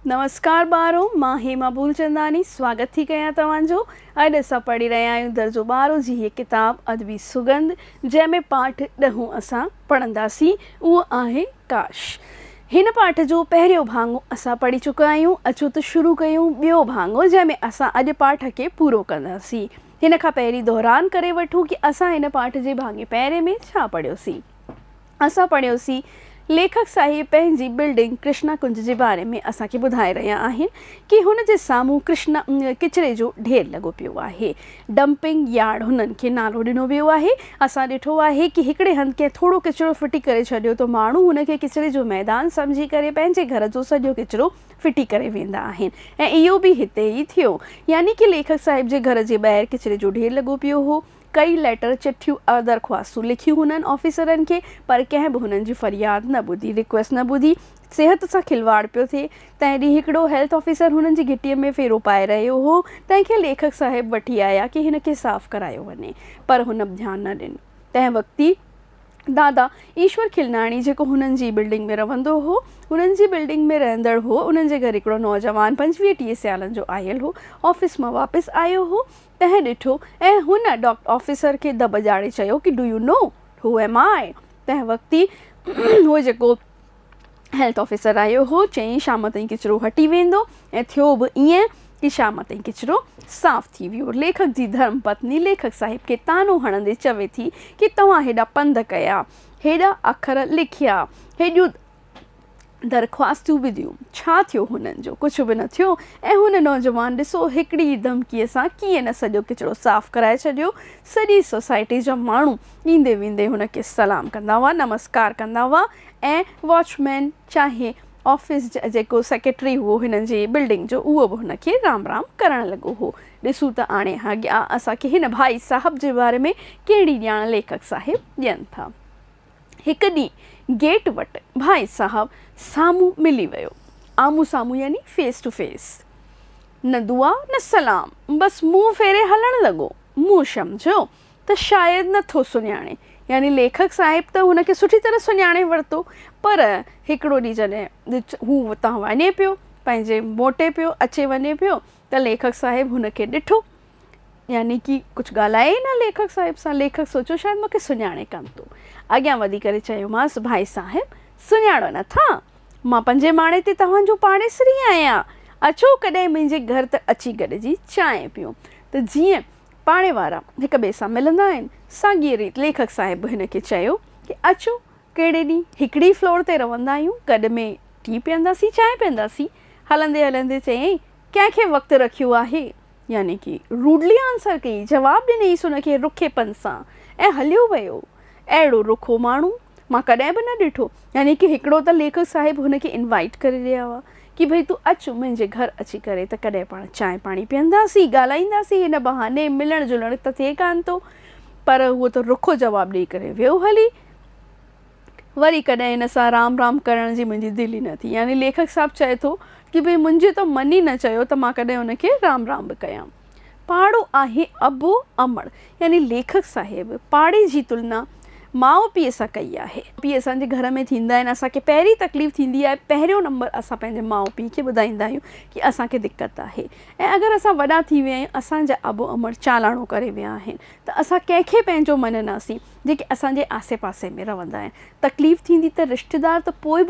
नमस्कार ॿारो, मां हेमा भूलचंदानी स्वागत थी कयां तव्हांजो। अॼु असां पढ़ी रहिया आहियूं दर्जो 12 जी हीअ किताब अदबी सुगंध, जंहिंमें पाठ 10 असां पढ़ंदासीं। उहो आहे काश। हिन पाठ जो पहिरियों भाङो असां पढ़ी चुका आहियूं। अचो त शुरू कयूं ॿियो भाङो, जंहिंमें असां अॼु पाठ खे पूरो कंदासीं। हिन खां पहिरीं दोहरान करे वठूं कि असां हिन पाठ जे भाङे पहिरें में छा पढ़ियोसीं। असां पढ़ियोसीं लेखक साहिब पंहिंजी बिल्डिंग कृष्णा कुंज जे बारे में असांखे ॿुधाए रहिया आहिनि कि हुन जे साम्हूं किचिरे जो ढेर लॻो पियो आहे। डंपिंग यार्ड हुननि खे नालो ॾिनो वियो आहे। असां ॾिठो आहे कि हिकिड़े हंधि कंहिं थोरो किचिरो फिटी करे छॾियो त माण्हू हुनखे किचिरे जो मैदान सम्झी करे पंहिंजे घर जो सॼो किचिरो फिटी करे वेंदा आहिनि। ऐं इहो बि हिते ई थियो, यानी कि लेखक साहिब जे घर जे ॿाहिरि किचिरे जो ढेर लॻो पियो हो। कई लेटर, चिठियूं, दरख़्वास्तूं लिखियूं हुननि ऑफिसरनि खे, पर कंहिं बि हुननि जी फ़रियाद न ॿुधी, रिक्वेस्ट न ॿुधी। सिहत सां खिलवाड़ पियो थिए। तंहिं ॾींहुं हिकिड़ो हेल्थ ऑफिसर हुननि जी घिटीअ में फेरो पाए रहियो हो। तंहिंखे लेखक साहिब वठी आया कि हिन खे साफ़ु करायो वञे, पर हुन ध्यानु न ॾिनो। तंहिं वक़्तु ई दादा ईश्वर खिलनाणी, जेको हुननि जी बिल्डिंग में रहंदो हो, हुननि जी बिल्डिंग में रहंदड़ हो, उन्हनि जे घर हिकिड़ो नौजवान 25-30 सालनि जो आयल हो, ऑफिस मां वापसि आयो हो। तंहिं ॾिठो ऐं हुन ऑफिसर खे दॿाड़े चयो कि do you know who am आई। तंहिं वक़्तु ई उहो जेको हेल्थ ऑफिसर आयो हो चयईं शाम ताईं किचिरो हटी वेंदो, ऐं थियो बि ईअं कि शाम ताईं किचिरो साफ़ थी वियो। लेखक जी धर्म पत्नी लेखक साहिब खे तानो हणंदे चवे थी कि तव्हां हेॾा पंध कया, हेॾा अखर लिखिया, हेॾियूं दरख़्वास्तूं विधियूं, छा थियो हुननि जो? कुझु बि न थियो। ऐं हुन नौजवान ॾिसो हिकिड़ी धमकीअ सां कीअं न सॼो किचिरो साफ़ु कराए छॾियो। सॼी सोसाइटी जा माण्हू ईंदे वेंदे हुनखे सलाम कंदा हुआ, नमस्कार कंदा हुआ। ऐं वॉचमैन चाहे ऑफिस जेको सेक्रेटरी हुओ हिननि जी बिल्डिंग जो, उहो बि हुनखे राम राम करणु लॻो हो। ॾिसूं त हाणे अॻियां असांखे हिन भाई साहब जे बारे में कहिड़ी ॼाण लेखक साहिब ॾियनि था। हिकु ॾींहुं गेट वटि भाई साहब साम्हूं मिली वियो। आम्हूं साम्हूं यानी फेस टू फेस। न दुआ न सलाम, बसि मुंहुं फेरे हलणु लॻो। मूं सम्झो त शायदि नथो सुञाणे, यानी लेखक साहिब त हुनखे सुठी तरह सुञाणे वरितो, पर हिकिड़ो ॾींहुं जॾहिं हू हुतां वञे पियो, पंहिंजे मोटे पियो, अचे वञे पियो, त लेखक साहिब हुनखे ॾिठो, यानी कि कुझु ॻाल्हाए ई न लेखक साहिब सां। लेखक सोचियो शायदि मूंखे सुञाणे कोन थो। अॻियां वधी करे चयोमांसि, भाई साहिब सुञाणो नथा, मां 5 माड़े ते तव्हांजो पाड़ेसरी आहियां। अचो कॾहिं मुंहिंजे घर त अची गॾिजी चांहि पियूं। त जीअं पाड़े वारा हिक ॿिए सां मिलंदा आहिनि, साॻीअ रीति लेखक साहिब बि हिन खे चयो कि अचो कहिड़े ॾींहुं हिकिड़ी फ्लोर ते रहंदा आहियूं, गॾ में टी पीअंदासीं, चांहि पीअंदासीं। हलंदे हलंदे चयईं, कंहिंखे वक़्तु रखियो आहे, यानी कि रूडली आंसर कई, जवाबु ॾिनईसि हुनखे रुखेपन सां, ऐं हलियो वियो। अहिड़ो रुखो माण्हू मां कॾहिं बि न ॾिठो। यानी कि हिकिड़ो त लेखक साहिब हुनखे इनवाइट करे रहिया हुआ कि भई तूं अचु मुंहिंजे घर अची करे त कॾहिं पाण चांहि पाणी पीअंदासीं, ॻाल्हाईंदासीं, हिन बहाने मिलणु जुलणु त थिए कान थो। पर उहो त रुखो जवाबु ॾेई करे वियो हली। वरी कॾहिं हिन सां राम राम करण जी मुंहिंजी दिलि ई न थी। यानी लेखक साहिबु चए थो कि भई मुंहिंजो त मन ई न चयो त मां कॾहिं हुनखे राम राम बि कयां। पाड़ो आहे अबो अमड़, यानी लेखक साहिब पाड़े जी तुलना माउ पीउ सां कई आहे। पीउ असांजे घर में थींदा आहिनि, असांखे पहिरीं तकलीफ़ थींदी आहे, पहिरियों नंबर असां पंहिंजे माउ पीउ खे ॿुधाईंदा आहियूं कि असांखे दिक़त आहे। ऐं अगरि असां वॾा थी विया आहियूं, असांजा अबो अमड़ चालाणो करे विया आहिनि, त असां कंहिंखे पंहिंजो मञंदासीं जेके असांजे आसे पासे में रहंदा आहिनि। तकलीफ़ थींदी त रिश्तेदार त पोइ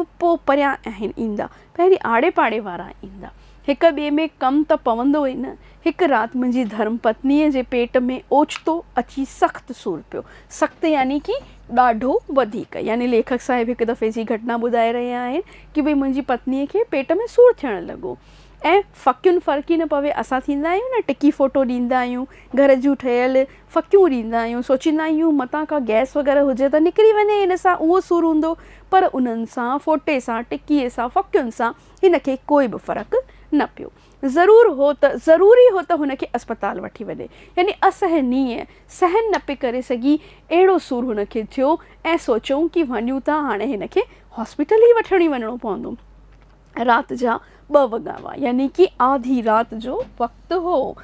परियां आहिनि ईंदा, पहिरीं आड़े पाड़े वारा ईंदा। हिक ॿिए में कमु त पवंदो ई न। हिकु राति मुंहिंजी धर्म पत्नीअ जे पेट में ओचितो अची सख़्तु सूरु पियो। सख़्तु यानी कि ॾाढो वधीक। यानी लेखक साहिब हिकु दफ़े जी घटना ॿुधाए रहिया आहिनि कि भई मुंहिंजी पत्नीअ खे पेट में सूरु थियणु लॻो। ऐं फ़क़ियुनि फ़र्क़ु ई न पवे। असां थींदा आहियूं न, टिकी फ़ोटो ॾींदा आहियूं, घर जूं ठहियल फ़क़ियूं ॾींदा आहियूं, सोचींदा आहियूं मतां का गैस वग़ैरह हुजे त निकिरी वञे, हिन सां उहो सूरु हूंदो। पर उन्हनि सां, फ़ोटे सां, टिकीअ सां, फ़क़ियुनि सां हिनखे कोई बि फ़र्क़ु न पियो। ज़रूरी हो त हुनखे अस्पताल वठी वञे, यानी असहनीय, सहन न पियो करे सघी, अहिड़ो सूरु हुनखे थियो। ऐं सोचूं कि वञूं था हाणे हिनखे हॉस्पिटल ई वठणी वञिणो पवंदो। राति जा 2 वॻा हुआ, यानी कि आधी राति जो वक़्तु हो।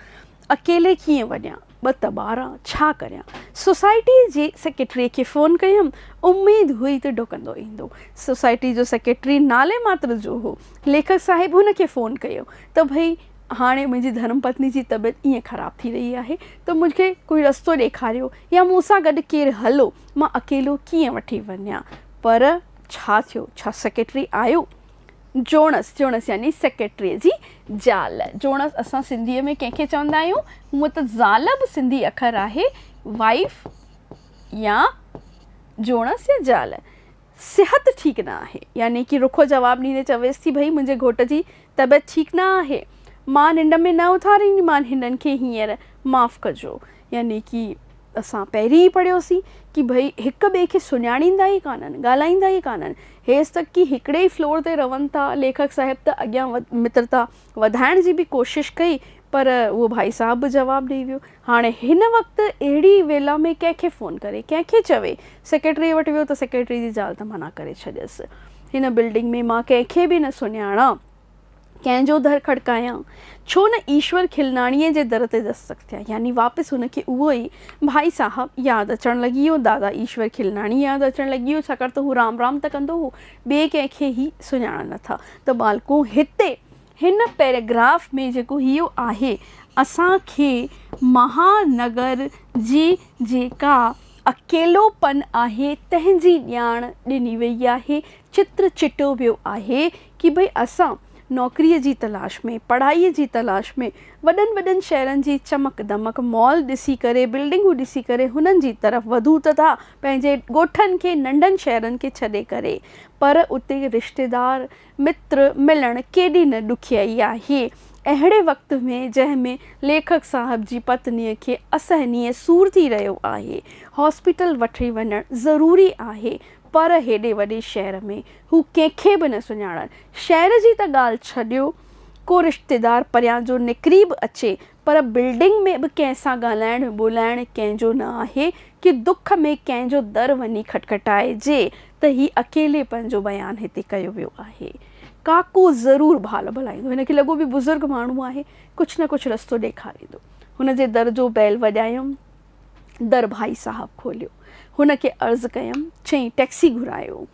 अकेले कीअं वञा? ॿ त 12 छा करियां। सोसाइटी जे सेक्रेटरीअ खे फ़ोन कयमि, उमेद हुई त डुकंदो ईंदो। सोसाइटी जो सेक्रेटरी नाले मात्र जो हो। लेखक साहिबु हुनखे फ़ोन कयो त भई हाणे मुंहिंजी धर्मपत्नी जी तबियत ईअं ख़राब थी रही आहे त मूंखे कोई रस्तो ॾेखारियो या मूंसां गॾु केरु हलो, मां अकेलो कीअं वठी वञा। पर छा थियो, छा सेक्रेटरी आयो? जोणस यानी सेक्रेटरीअ जी ज़ाल। जोणस असां सिंधीअ में कंहिंखे चवंदा आहियूं, हूअं त ज़ाल बि सिंधी अखर आहे, वाइफ या जोणस या ज़ाल। सिहत ठीकु न आहे, यानी कि रुखो जवाबु ॾींदे चवेसि थी भई मुंहिंजे घोट जी तबियत ठीकु न आहे, मां निंड में न उथारींदीमान हिननि खे हींअर, माफ़ु कजो। यानी कि असां पहिरीं ई पढ़ियोसीं कि भई हिक ॿिए खे सुञाणींदा ई कान्हनि, ॻाल्हाईंदा ई कान्हनि। हेसि तक कि हिकिड़े ई फ्लोर ते रहनि था। लेखक साहिब त अॻियां मित्रता वधाइण जी बि कोशिशि कई, पर उहो भाई साहब बि जवाबु ॾेई वियो। हाणे हिन वक़्तु अहिड़ी वेला में कंहिंखे फ़ोन करे, कंहिंखे चवे? सेक्रेटरी वटि वियो त सेक्रेटरी जी ज़ाल त मना करे छॾियसि, हिन बिल्डिंग में मां कंहिंखे बि न सुञाणा, कंहिंजो दर खड़कायां, छो न ईश्वर खिलनाणीअ जे दर ते दस्तक थिया। यानी वापसि हुनखे उहो ई भाई साहबु यादि अचणु लॻी वियो, दादा ईश्वर खिलनाणी यादि अचणु लॻी वियो, छाकाणि त हू राम राम त कंदो हो, ॿिए कंहिंखे ई सुञाणनि नथा। त बालको हिते हिन पैराग्राफ में जेको इहो आहे, असांखे महानगर जी जेका अकेलोपन आहे तंहिंजी ॼाण ॾिनी वई आहे। चित्र चिटियो वियो आहे कि भई असां नौकरीअ जी तलाश में, पढ़ाईअ जी तलाश में वॾनि वॾनि शहरनि जी चमक दमक, मॉल ॾिसी करे, बिल्डिंगूं ॾिसी करे हुननि जी तरफ़ वधूं त था, पंहिंजे ॻोठनि खे, नंढनि शहरनि खे छॾे करे। पर उते रिश्तेदार मित्र मिलणु केॾी न ॾुखियाई आहे। अहिड़े वक़्त में जंहिंमें लेखक साहब जी पत्नीअ खे असहनीय सूर थी रहियो आहे, हॉस्पिटल वठी वञणु ज़रूरी आहे, पर हेॾे वॾे शहर में हू कंहिंखे बि न सुञाणनि। शहर जी त ॻाल्हि छॾियो, को रिश्तेदार परियां जो निकिरी बि अचे, पर बिल्डिंग में बि कंहिंसां ॻाल्हाइणु ॿोलाइणु कंहिंजो न आहे कि दुख में कंहिंजो दर वञी खटखटाइजे। त ही अकेलेपन जो बयानु हिते कयो वियो आहे। काको ज़रूरु भाल भलाईंदो, हिनखे लॻो बि बुज़ुर्ग माण्हू आहे, कुझु न कुझु रस्तो ॾेखारींदो। हुनजे दर जो बैल वॼायमि, दर भाई साहबु खोलियो। हुनखे अर्ज़ु कयमि, चई टैक्सी घुरायो,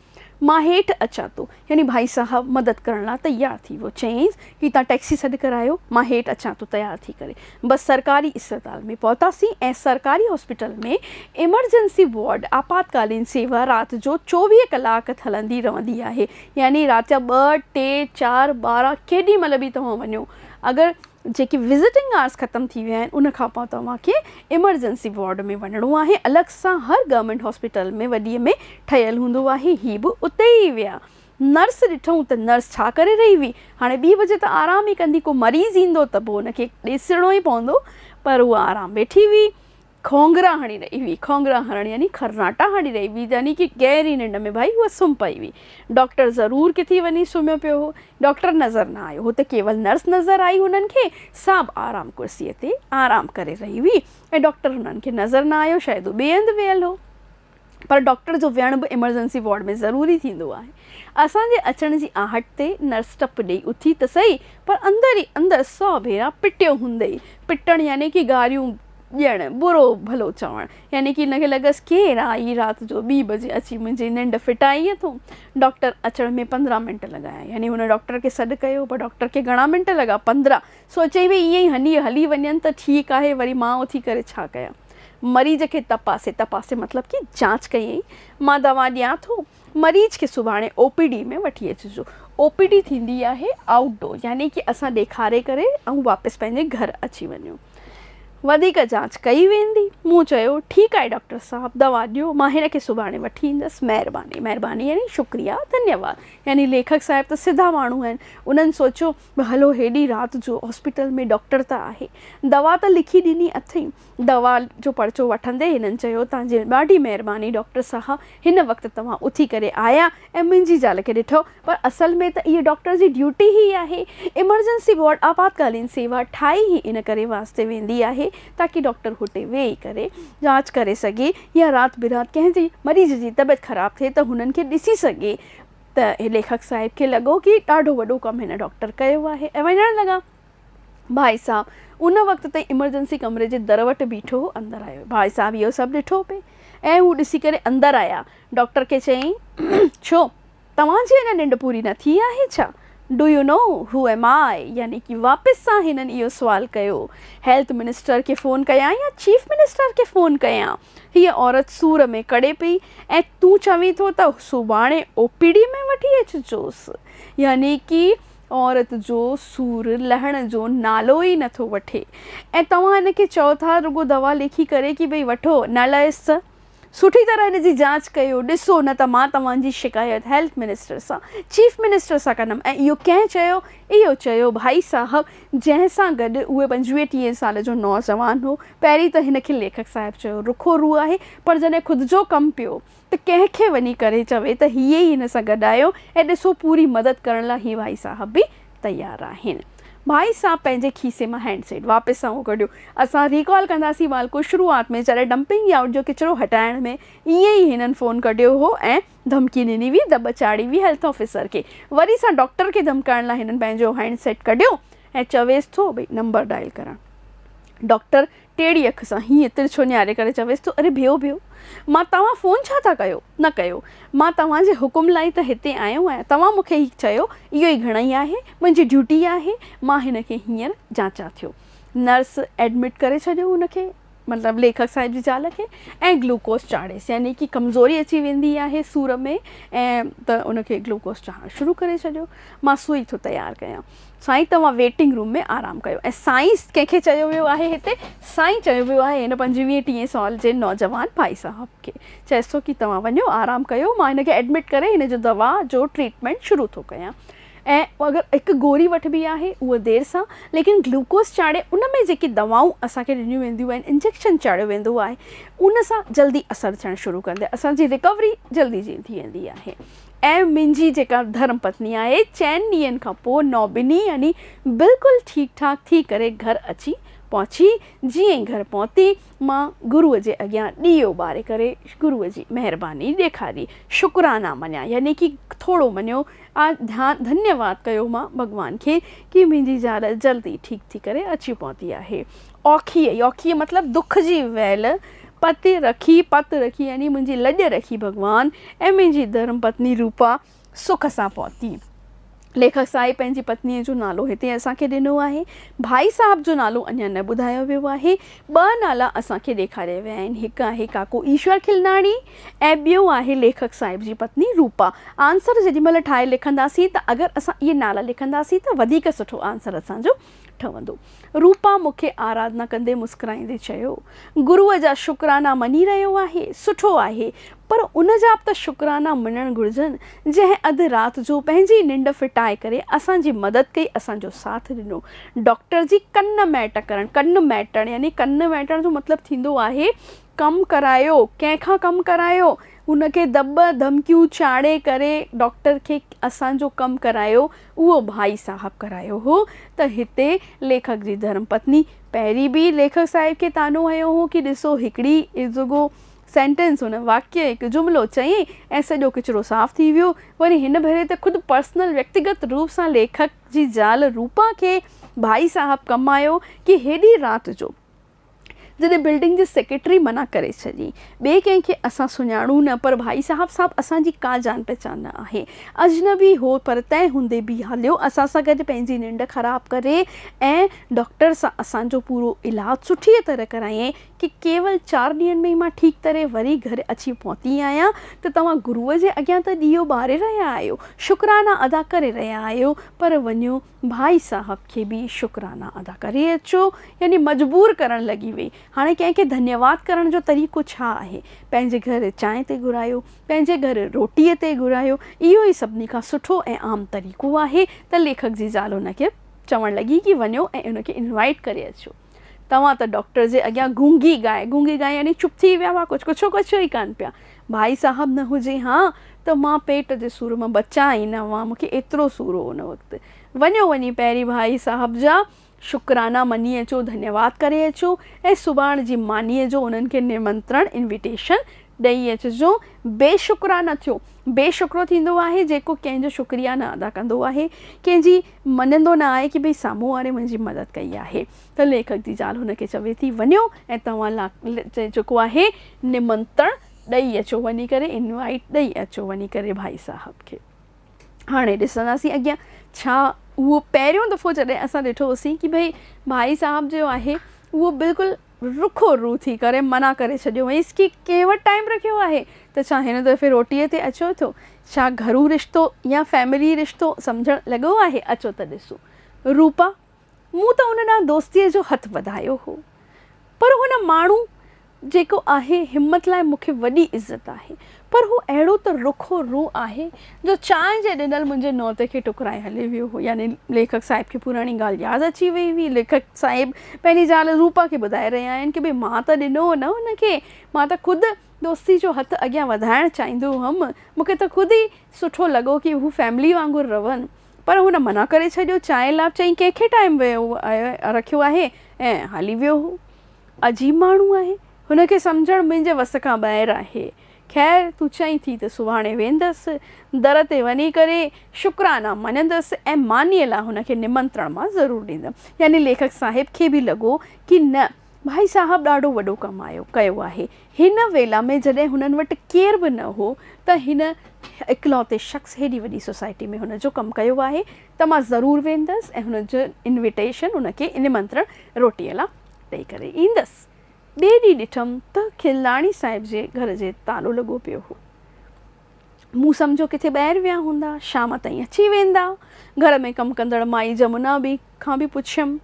मां हेठि अचां थो। यानी भाई साहब मदद करण लाइ तयारु थी वियो। चयईंसि कि तव्हां टैक्सी सॾु करायो, मां हेठि अचां थो तयारु थी करे। बसि सरकारी अस्पताल में पहुतासीं ऐं सरकारी हॉस्पिटल में इमरजेंसी वार्ड, आपातकालीन सेवा राति जो 24 कलाक हलंदी रहंदी आहे। यानी राति जा 2, 3, 4, 12 केॾी महिल बि तव्हां वञो। अगरि जेके विज़िटिंग आवर्स ख़तमु थी विया आहिनि, उन खां पोइ तव्हांखे इमरजेंसी वार्ड में वञिणो आहे। अलॻि सां हर गवर्नमेंट हॉस्पिटल में वॾीअ में ठहियलु हूंदो आहे। ही बि उते ई विया। नर्स ॾिठूं त नर्स छा करे रही हुई, हाणे 2 बजे त आराम ई कंदी, को मरीज़ ईंदो त पोइ हुनखे ॾिसणो ई पवंदो, पर उहा आराम वेठी हुई, खोंगरा हणी रही हुई। खोंगरा हणण यानी खरनाटा हणी रही हुई, यानी कि गहरी निंड में भाई उहा सुम्ही पई हुई। डॉक्टर ज़रूरु किथे वञी सुम्हियो पियो हो, डॉक्टर नज़र न आयो हो, त केवल नर्स नज़र आई हुननि खे। साब आराम कुर्सीअ ते आराम करे रही हुई ऐं डॉक्टर हुननि खे नज़र न आयो, शायदि ॿिए हंधि वियल हो। पर डॉक्टर जो वियण बि इमरजेंसी वार्ड में ज़रूरी थींदो आहे। असांजे अचण जी आहट ते नर्स टप ॾेई उथी त सही, पर अंदरि ई अंदरि 100 भेरा पिटियो हूंदई। पिटणु यानी कि गारियूं ॾियणु, बुरो भलो चवणु, यानी कि हिनखे लॻसि केरु आई राति जो 2 बजे अची मुंहिंजी निंड फिटाई थो। डॉक्टर अचण में 15 मिंट लॻाया। यानी हुन डॉक्टर खे सॾु कयो, पर डॉक्टर खे घणा मिंट लॻा? 15। सोचे भई ईअं ई हली वञनि त ठीकु आहे, वरी मां उथी करे छा कयां। मरीज़ खे तपासे मतिलब कि जांच कयईं, मां दवा ॾियां थो, मरीज़ खे सुभाणे OPD में वठी अचिजो। OPD थींदी आहे आउटडोर, यानी कि असां ॾेखारे करे ऐं वापसि पंहिंजे घर अची वञूं। वधीक जांच कई वेंदी। मूं चयो ठीकु आहे डॉक्टर साहबु, दवा ॾियो, मां हिनखे सुभाणे वठी ईंदसि। महिरबानी। महिरबानी यानी शुक्रिया, धन्यवाद। यानी लेखक साहिब त सिधा माण्हू आहिनि, उन्हनि सोचियो हलो हेॾी राति जो हॉस्पिटल में डॉक्टर त आहे, दवा त लिखी ॾिनी अथई, दवा जो पर्चो वठंदे हिननि चयो तव्हांजी ॾाढी महिरबानी डॉक्टर साहबु, हिन वक़्तु तव्हां उथी करे आया ऐं मुंहिंजी ज़ाल खे ॾिठो, पर असल में त इहा डॉक्टर जी ड्यूटी ई आहे। इमरजेंसी वार्ड आपातकालीन सेवा ठाही ई इन करे वास्ते वेंदी आहे ताकि डॉक्टर हुते वेही करे जांच करे सघे, या राति बिराति कंहिंजी मरीज़ जी तबियत ख़राबु थिए त हुननि खे ॾिसी सघे। त लेखक साहिब खे लॻो कि ॾाढो वॾो कमु हिन डॉक्टर कयो आहे ऐं वञणु लॻा। भाई साहब उन वक़्तु ताईं इमरजेंसी कमरे जे दर वटि बीठो अंदरि आयो। भाई साहब इहो सभु ॾिठो पिए ऐं हू ॾिसी करे अंदरि आया। डॉक्टर खे चयईं, छो तव्हांजी अञा निंड पूरी न थी आहे छा? Do you know who am आई? यानी कि वापसि सां हिननि इहो सुवाल कयो, हेल्थ मिनिस्टर खे फ़ोन कयां या चीफ मिनिस्टर खे फ़ोन कयां? हीअ औरत सूर में कड़े पई ऐं तूं चवीं थो त सुभाणे OPD में वठी अचिजोसि। यानी कि औरत जो सूरु लहण जो नालो ई नथो वठे ऐं तव्हां हिनखे चओ था रुगो दवा लिखी करे कि भई वठो, न लयसि सुठी तरह हिन जी जांच कयो, ॾिसो, न त मां तव्हांजी शिकायत हेल्थ मिनिस्टर सां चीफ मिनिस्टर सां कंदमि। ऐं इहो कंहिं चयो? इहो चयो भाई साहबु जंहिंसां गॾु उहे 25-30 साल जो नौजवान हो। पहिरीं त हिनखे लेखक साहिबु चयो रुखो रू आहे, पर जॾहिं ख़ुदि जो कमु पियो त कंहिंखे वञी करे चवे त हीअ ई हिन सां गॾु आयो ऐं ॾिसो पूरी मदद करण लाइ हीअ भाई साहब बि तयारु आहिनि। भाई साहब पंहिंजे खीसे मां हैंडसेट वापसि सां उहो कढियो। असां रिकॉल कंदासीं बालको शुरूआत में जॾहिं डंपिंग यार्ड जो किचिरो हटाइण में ईअं ई हिननि फ़ोन कढियो हो ऐं धमकी ॾिनी हुई, दॿ चाढ़ी हुई हेल्थ ऑफिसर खे। वरी सां डॉक्टर खे धमकाइण लाइ हिननि पंहिंजो हैंडसेट कढियो ऐं चवेसि थो भई नंबर डायल करणु। डॉक्टर टेड़ी अख सां हीअं तिरछो निहारे करे चवेसि थो, अरे बिहो बिहो, मां तव्हां फ़ोन छा था कयो? न कयो, मां तव्हांजे हुकुम लाइ त हिते आयो आहियां। तव्हां मूंखे ही चयो, इहो ई घणई आहे, मुंहिंजी ड्यूटी आहे, मां हिन खे हींअर जांचा थियो। नर्स एडमिट करे छॾियो हुनखे, मतिलबु लेखक साहिब जी ज़ाल खे, ऐं ग्लूकोस चाढ़ेसि। यानी कि कमज़ोरी अची वेंदी आहे सूर में ऐं त उनखे ग्लूकोस चाढ़णु शुरू करे छॾियो। मां सुई थो तयारु कयां, साईं तव्हां वेटिंग रूम में आराम कयो। ऐं साईं कंहिंखे चयो वियो आहे हिते? साईं चयो वियो आहे हिन 25-30 साल जे नौजवान भाई साहब खे। चएसि थो कि तव्हां वञो आराम कयो, मां हिनखे एडमिट करे हिन जो दवा जो ट्रीटमेंट शुरू थो कयां। ऐं अगरि हिकु गोरी वठिबी आहे उहा देरि सां, लेकिन ग्लूकोस चाढ़े उन में जेकी दवाऊं असांखे ॾिनियूं वेंदियूं आहिनि, इंजेक्शन चाढ़ियो वेंदो आहे, उन सां जल्दी असरु थियणु शुरू कंदे असांजी रिकवरी जल्दी जी थी वेंदी आहे। ऐं मुंहिंजी जेका धर्म पत्नी आहे 4 ॾींहंनि खां पोइ नौबिनी यानी बिल्कुलु ठीकु ठाक थी करे घरु अची पहुची। जीअं ई घर पहुती मां गुरूअ जे अॻियां ॾीओ ॿारे करे गुरूअ जी महिरबानी ॾेखारी, शुकराना मञिया, यानी कि थोरो मञियो, धन्यवाद कयो मां भॻवान खे कि मुंहिंजी ज़ाल जल्दी ठीकु थी करे अची पहुती आहे। औखीअ मतिलबु दुख जी वेल पत रखी यानी मुंहिंजी लॼ रखी भॻवान ऐं मुंहिंजी धर्म पत्नी रूपा सुख सां पहुती। लेखक साहिब पंहिंजी पत्नीअ जो नालो हिते असांखे ॾिनो आहे, भाई साहब जो नालो अञा न ॿुधायो वियो आहे। 2 नाला असांखे ॾेखारिया विया आहिनि, हिकु आहे काको ईश्वर खिलनाणी ऐं ॿियो आहे लेखक साहिब जी पत्नी रूपा। आंसर जेॾीमहिल ठाहे लिखंदासीं त अगरि असां इहे नाला लिखंदासीं त वधीक सुठो आंसर असांजो ठहंदो। रूपा मूंखे आराधना कंदे मुस्कुराईंदे चयो, गुरूअ जा शुकराना मञी रहियो आहे, सुठो आहे, पर उन जा बि त शुकराना मञणु घुरिजनि जंहिं अधु राति जो पंहिंजी निंड फिटाए करे असांजी मदद कई, असांजो साथ ॾिनो। डॉक्टर जी कन मैटणु यानी कन मैटण जो मतिलबु थींदो आहे कमु करायो, कंहिंखां कमु करायो, उनखे दॿ धमकियूं चाढ़े करे डॉक्टर खे असांजो कमु करायो, उहो भाई साहब करायो हो। त हिते लेखक जी धर्म पत्नी पहिरीं बि लेखक साहिब खे तानो हयो हो कि ॾिसो हिकिड़ी इज़ुगो सेंटेंस हुन वाक्य हिकु जुमिलो चयईं ऐं सॼो किचिरो साफ़ थी वियो। वरी हिन भेरे त ख़ुदि पर्सनल व्यक्तिगत रूप सां लेखक जी ज़ाल रूपा खे भाई साहब कमु आयो कि हेॾी राति जो जॾहिं बिल्डिंग जी सेक्रेटरी मना करे छॾी, ॿिए कंहिंखे असां सुञाणूं न, पर भाई साहब असांजी का जान पहचान न आहे, अजनबी हो, पर तंहिं हूंदे बि हलियो असां सां गॾु पंहिंजी निंड ख़राबु करे ऐं डॉक्टर सां असांजो पूरो इलाजु सुठी तरह करायईं कि केवल 4 ॾींहंनि में ई मां ठीकु करे वरी घर अची पहुती आहियां। त तव्हां गुरूअ जे अॻियां त ॾीओ ॿारे रहिया आहियो, शुकराना अदा करे रहिया आहियो, पर वञो भाई साहब खे बि शुकराना अदा करे अचो, यानी मजबूर करणु लॻी वई। हाणे कंहिंखे धन्यवाद करण जो तरीक़ो छा आहे? पंहिंजे घर चांहि ते घुरायो, पंहिंजे घर रोटीअ ते घुरायो, इहो ई सभिनी खां सुठो ऐं आम तरीक़ो आहे। त लेखक जी ज़ाल हुनखे चवणु लॻी कि वञो ऐं उनखे इनवाइट करे अचो। तव्हां त डॉक्टर जे अॻियां गूंगी गाए यानी चुप थी विया हुआ, कुझु ई कान पिया। भाई साहब न हुजे हा त मां पेट जे सूर मां बचा ई न हुआ, मूंखे एतिरो सूर हो उन वक़्तु। वञो वञी पहिरीं भाई साहब जा शुकराना मञी अचो, धन्यवाद करे अचो ऐं सुभाणे जी मानीअ जो उन्हनि खे निमंत्रण इन्विटेशन ॾेई अचिजो। बेशुक्रा न थियो। बेशुक्रो थींदो आहे जेको कंहिंजो शुक्रिया न अदा कंदो आहे, कंहिंजी मञंदो न आहे कि भई साम्हूं वारे मुंहिंजी मदद कई आहे। त लेखक जी ज़ाल हुनखे चवे थी वञो ऐं तव्हां जेको आहे निमंत्रण ॾेई अचो, वञी करे इनवाइट ॾेई अचो वञी करे भाई साहब खे। हाणे ॾिसंदासीं अॻियां छा उहो पहिरियों दफ़ो जॾहिं असां ॾिठोसीं कि भई भाई साहब जो आहे उहो बिल्कुलु रुखो रू थी करे मना करे छॾियो हुयसि कि कंहिं वटि टाइम रखियो आहे, त छा हिन दफ़े रोटीअ ते अचो थो, छा घरू रिश्तो या फैमिली रिश्तो सम्झणु लॻो आहे, अचो त ॾिसो। रूपा, मूं त उन ॾांहुं दोस्तीअ जो हथु वधायो हो, पर हुन माण्हू जेको आहे हिम्मत लाइ मूंखे वॾी इज़त आहे, पर हू अहिड़ो त रुखो रू आहे जो चांहि जे ॾिनल मुंहिंजे नौते खे टुकराए हली वियो हो। यानी लेखक साहिब खे पुराणी ॻाल्हि यादि अची वई हुई। लेखक साहिब पंहिंजी ज़ाल रूपा खे ॿुधाए रहिया आहिनि कि भई मां त ॾिनो न हुनखे, मां त ख़ुदि दोस्ती जो हथु अॻियां वधाइणु चाहींदो हुअमि, मूंखे त ख़ुदि ई सुठो लॻो कि हू फैमिली वांगुरु रहनि, पर हुन मना करे छॾियो। चांहि लाइ चई कंहिंखे टाइम रखियो आहे ऐं हली वियो हो। अजीब माण्हू आहे, हुनखे सम्झणु मुंहिंजे वस खां ॿाहिरि आहे। ख़ैर तूं चईं थी त सुभाणे वेंदसि, दर ते वञी करे शुक्राना मञंदसि ऐं मानीअ लाइ हुनखे निमंत्रण मां ज़रूरु ॾींदमि। यानी लेखक साहिब खे बि लॻो कि न भाई साहब ॾाढो वॾो कमु कयो आहे। हिन वेला में जॾहिं हुननि वटि केर बि न हो त हिन इकलौते शख़्स हेॾी वॾी सोसाइटी में हुनजो कमु कयो आहे, त मां ज़रूरु वेंदसि ऐं हुनजो इन्विटेशन हुनखे निमंत्रण रोटीअ लाइ ॾेई करे ईंदसि। ॿिए ॾींहुं ॾिठमि त खिलनाणी साहिब जे घर जे तालो लॻो पियो हो। मूं सम्झो किथे ॿाहिरि विया हूंदा, शाम ताईं अची वेंदा। घर में कमु कंदड़ माई जमुना खां बि पुछियमि,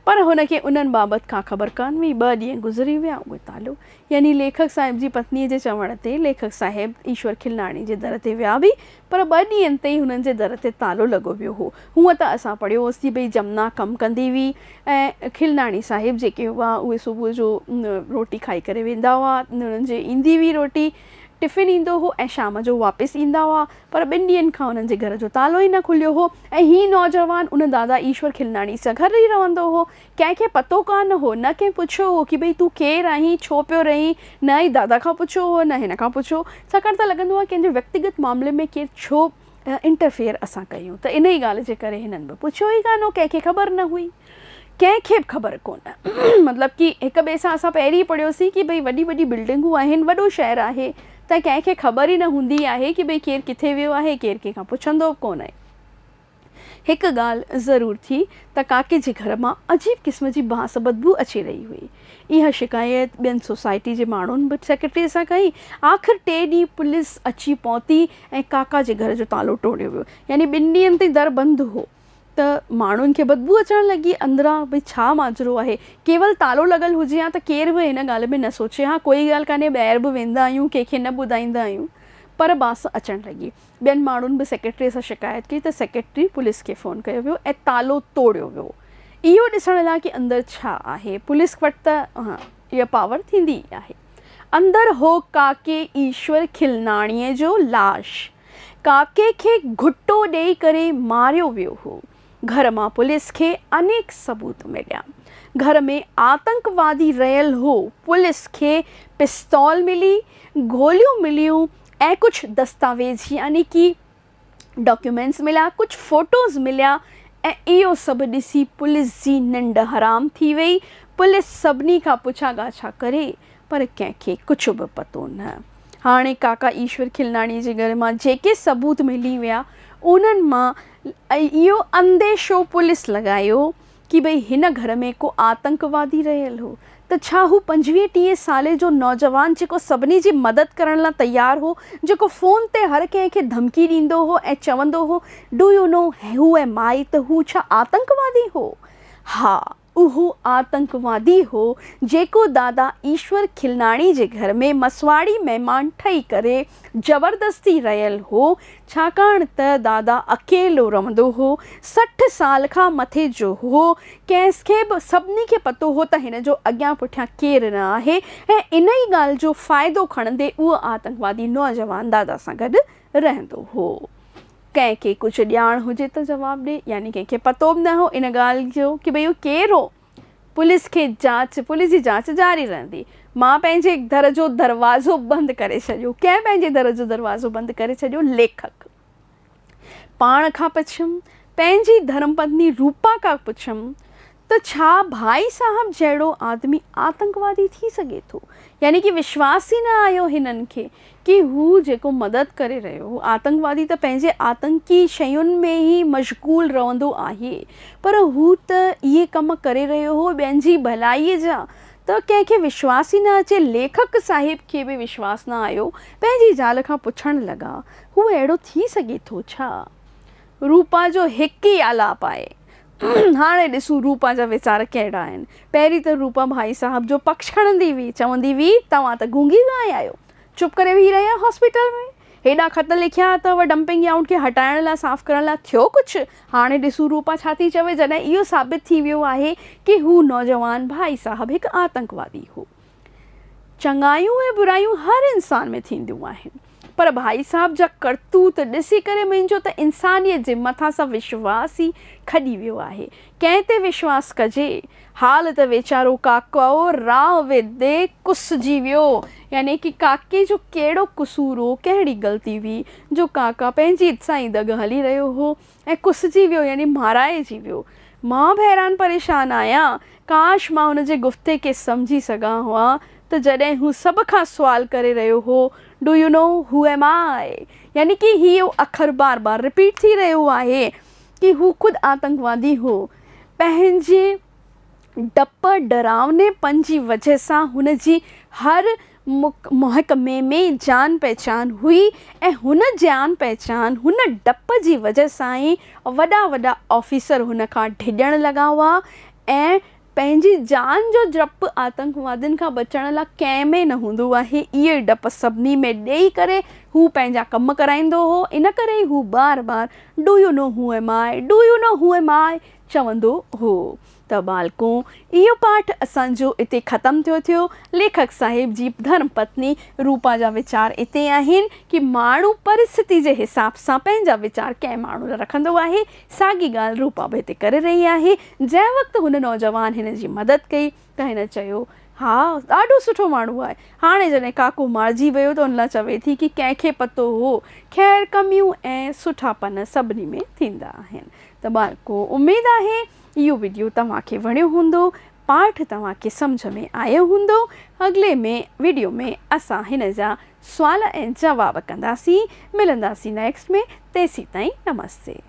पर हुनखे उन्हनि बाबति का ख़बर कान हुई। 2 ॾींहं गुज़री विया, उहे तालो। यानी लेखक साहिब जी पत्नीअ जे चवण ते लेखक साहिब ईश्वर खिलनाणी जे दर ते विया बि, पर 2 ॾींहंनि ते ई हुननि जे दर ते तालो लॻो पियो हो। हूअं त असां पढ़ियोसीं कि भई जमुना कमु कंदी हुई ऐं खिलनाणी साहिब जेके हुआ उहे सुबुह जो रोटी खाई करे वेंदा हुआ, उन्हनि जे ईंदी हुई रोटी, टिफ़िन ईंदो हो ऐं शाम जो वापसि ईंदा हुआ, पर 2 ॾींहंनि खां हुननि जे घर जो तालो ई न खुलियो हो। ऐं हीउ नौजवान उन दादा ईश्वर खिलनाणी सां घर ई रहंदो हो। कंहिंखे पतो कान हो, न कंहिं पुछियो हो कि भई तूं केरु आहीं, छो पियो रहीं, न ई दादा खां पुछियो हो न हिन खां पुछियो, छाकाणि त लॻंदो आहे कंहिंजे व्यक्तिगत मामले में केरु छो इंटरफेयर असां कयूं, त इन ई ॻाल्हि जे करे हिननि बि पुछियो ई कान हो। कंहिंखे ख़बर न हुई, कंहिंखे बि ख़बर कोन। मतिलबु कि हिक ॿिए सां असां पहिरीं पढ़ियोसीं कि भई वॾी वॾी बिल्डिंगूं आहिनि, वॾो शहरु आहे, त कंहिंखे ख़बर ई न हूंदी आहे कि भई केरु किथे वियो आहे, केरु कंहिंखां पुछंदो बि कोन आहे। हिकु ॻाल्हि ज़रूरु थी त काके जे घर मां अजीब क़िस्म जी बांस बदबू अची रही हुई। इहा शिकायत ॿियनि सोसाइटी जे माण्हुनि बि सेक्रेटरीअ सां कई। आख़िर 3 ॾींहं पुलिस अची पहुती ऐं काका जे घर जो तालो टोड़ियो वियो। यानी 2 ॾींहंनि ते दर बंदि हो त माण्हुनि खे बदबू अचणु लॻी अंदरां, भई छा माजरो आहे। केवल तालो लॻल हुजे हा त केर बि हिन ॻाल्हि में न सोचे हा कोई ॻाल्हि कान्हे, ॿाहिरि बि वेंदा आहियूं, कंहिंखे न ॿुधाईंदा आहियूं, पर बांस अचणु लॻी। ॿियनि माण्हुनि बि सेक्रेटरीअ सां शिकायत कई त सेक्रेटरी पुलिस खे फ़ोन कयो वियो ऐं तालो तोड़ियो वियो, इहो ॾिसण लाइ कि अंदरि छा आहे। पुलिस वटि त इहा पावर थींदी ई आहे। अंदरि हो काके ईश्वर खिलनाणीअ जो लाश। काके खे घुटो ॾेई करे मारियो वियो हो। घर मां पुलिस खे अनेक सबूत मिलिया। घर में आतंकवादी रहियल हो। पुलिस खे पिस्तौल मिली, गोलियूं मिलियूं ऐं कुझु दस्तावेज़ यानी कि डॉक्यूमेंट्स मिलिया, कुझु फ़ोटोज़ मिलिया ऐं इहो सभु ॾिसी पुलिस जी निंड हराम थी वई। पुलिस सभिनी खां पुछा ॻाछा करे, पर कंहिंखे कुझु बि पतो न। हाणे काका ईश्वर खिलनाणी जे घर मां जेके सबूत मिली विया उन्हनि मां इहो अंदेशो पुलिस लॻायो कि भई हिन घर में को आतंकवादी रहियल हो। त छा हू 25-30 साले जो नौजवान जेको सभिनी जी मदद करण लाइ तयारु हो, जेको फ़ोन ते हर कंहिंखे धमकी ॾींदो हो ऐं चवंदो हो do you know who am आई, त हू छा आतंकवादी हो? हा, उहो आतंकवादी हो जेको दादा ईश्वर खिलनाणी जे घर में मसवाड़ी महिमान ठही करे ज़बरदस्ती रहियल हो, छाकाणि त दादा अकेलो रहंदो हो, 60 साल खां मथे जो हो। कंहिंखे बि सभिनी खे पतो हो त हिन जो अॻियां पुठियां केरु न आहे ऐं इन ई ॻाल्हि जो फ़ाइदो खणंदे उहो आतंकवादी नौजवान दादा सां गॾु रहंदो हो। कंहिंखे कुझु ॼाण हुजे त जवाबु ॾे, यानी कंहिंखे पतो बि न हो इन ॻाल्हि जो कि भई इहो केरु हो। पुलिस जी जांच जारी रहंदी। मां पंहिंजे दर जो दरवाज़ो बंदि करे छॾियो। कंहिं पंहिंजे दर जो दरवाज़ो बंदि करे छॾियो? लेखक। पाण खां पुछियमि, पंहिंजी धर्मपत्नी रूपा खां पुछियमि त छा भाई साहब जहिड़ो आदमी आतंकवादी थी सघे थो? यानी कि विश्वास ई न आयो हिननि खे कि हू जेको मदद करे रहियो हो, आतंकवादी त पंहिंजे आतंकी शयुनि में ई मशगूल रहंदो आहे, पर हू त इहे कम करे रहियो हो ॿियनि जी भलाईअ जा। त कंहिंखे विश्वास ई न अचे। लेखक साहिब खे बि विश्वास न आयो। पंहिंजी ज़ाल खां पुछणु लॻा, हू अहिड़ो थी सघे थो छा? रूपा जो हिकु ई आलाप आहे। हाणे ॾिसूं रूपा जा वीचार कहिड़ा आहिनि। पहिरीं त रूपा भाई साहब जो पक्ष खणंदी हुई, चवंदी हुई तव्हां त गूंगी गांइ आहियो, चुप करे वेही रहिया हॉस्पिटल में, हेॾा ख़त लिखिया अथव डंपिंग ग्राउंड खे हटाइण लाइ, साफ़ करण लाइ, थियो कुझु? हाणे ॾिसूं रूपा छा थी चवे जॾहिं इहो साबित थी वियो आहे कि हू नौजवान भाई साहब हिकु आतंकवादी हो। चङायूं ऐं बुरायूं हर इंसान में थींदियूं आहिनि, पर भाई साहब जा करतूत ॾिसी करे मुंहिंजो त इंसानियत जे मथां सां विश्वास ई खॾी वियो आहे। कंहिं ते विश्वास कजे? हाल त वीचारो काको राह वेदे कुसिजी वियो। यानी कि काके जो कहिड़ो कसूर हो, कहिड़ी ग़लती हुई जो काका पंहिंजी इच्छा सां ई दग हली रहियो हो ऐं कुसिजी वियो, यानी माराइजी वियो। मां बि हैरान परेशान आहियां। काश मां हुन जे गुफ़्ते खे सम्झी सघां हुआ त जॾहिं हू सभ खां सुवाल करे रहियो हो, do you know who am आई? यानी कि इहो अखर बार बार रिपीट थी रहियो आहे कि हू ख़ुदि आतंकवादी हो। पंहिंजे डप डरावनेपन जी वजह सां हुन जी हर महकमे में जान पहचान हुई ऐं हुन जान पहचान, हुन डप जी वजह सां ई वॾा वॾा ऑफिसर हुन खां डिॼण लॻा हुआ ऐं पंहिंजी जान जो डपु आतंकवादियुनि खां बचण लाइ कंहिं में न हूंदो आहे। इहे डप सभिनी में ॾेई करे हू पंहिंजा कम कराईंदो हो। इन करे ई हू बार बार do you know who am I, do you know who am आई चवंदो हो। त बालको, इहो पाठ असांजो इते ख़तमु थियो। लेखक साहिब जी धर्मपत्नी रूपा जा वीचार इते आहिनि कि माण्हू परिस्थिति जे हिसाब सां पंहिंजा वीचार कंहिं माण्हू न रखंदो आहे। साॻी ॻाल्हि रूपा बि हिते करे रही आहे। जंहिं वक़्तु हुन नौजवान हिन जी मदद कई त हिन चयो, हा ॾाढो सुठो माण्हू आहे। हाणे जॾहिं काको मारिजी वियो त हुन लाइ चवे थी कि कंहिंखे पतो हो। ख़ैर, कमियूं ऐं सुठापन सभिनी में थींदा आहिनि। त बालको, उमेद आहे इहो वीडियो तव्हांखे वणियो हूंदो, पाठ तव्हांखे सम्झ में आयो हूंदो। अॻिले वीडियो में असां हिन जा सुवाल ऐं जवाब कंदासीं। मिलंदासीं नेक्स्ट में। तेसीं ताईं नमस्ते।